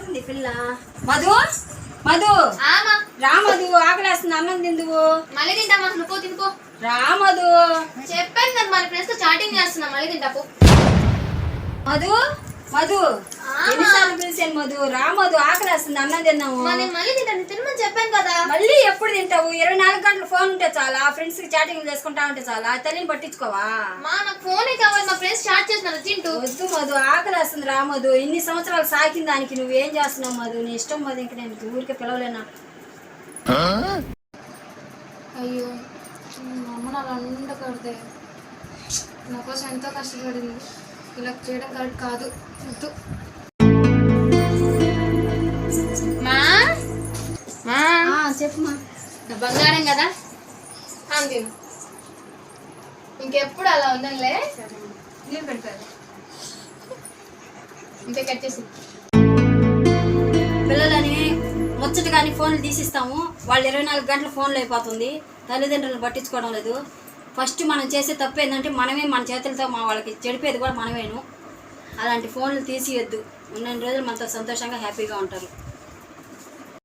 ఎక్కడుంది పిల్ల? మధు మధు రా మధు, ఆకలేస్తుంది, అన్నం తిందువు. మళ్ళీ తింటామా? నువ్వు తినుకో. రా మధు, చెప్పాను కదా మన ఫ్రెండ్స్ తో చాటింగ్ చేస్తున్నా. మళ్ళీ తింటాపు. మధు మధు ఎన్నిసార్లు పిలిచాను మధు? రా మధు, ఆకలేస్తుంది, అన్నం తిన్నాము. మళ్ళీ తింటాను, తినమని చెప్పాను కదా. మళ్ళీ ఎప్పుడు తింటావు? 24 గంటలు ఫోన్ ఉంటే చాలా, ఫ్రెండ్స్ కి చాటింగ్ చేసుకుంటా ఉంటే చాలా, తల్లిని పట్టించుకోవా? నాకు ఫోనే కావాలి, మా ఫ్రెండ్స్ చాట్ చేస్తున్నారు. తింటూ వద్దు మధు, ఆకలేస్తుంది. రా మధు, ఇన్ని సంవత్సరాలు సాకిన దానికి నువ్వేం చేస్తున్నావు మధు? నీ ఇష్టం మధు, ఇంక నేను ఊరికే పిలవలేనా? అయ్యో, మా అమ్మ నా అండ కడితే నా కోసం ఎంతో కష్టపడింది. ఇలా చేయడం కరెక్ట్ కాదు. వద్దు. చెప్పమ్మా. బంగారం కదా అంతే, ఇంకెప్పుడు అలా ఉందంలే. నేను పెడతాను ఇంతే, కట్ చేసి. పిల్లలని ముచ్చట కానీ ఫోన్లు తీసిస్తాము, వాళ్ళు 24 గంటలు ఫోన్లు అయిపోతుంది. తల్లిదండ్రులను పట్టించుకోవడం లేదు. ఫస్ట్ మనం చేసే తప్పు ఏంటంటే మనమే మన చేతులతో మా వాళ్ళకి చెడిపేది కూడా మనమేను. అలాంటి ఫోన్లు తీసియొద్దు. ఉన్న రోజులు మనతో సంతోషంగా హ్యాపీగా ఉంటారు.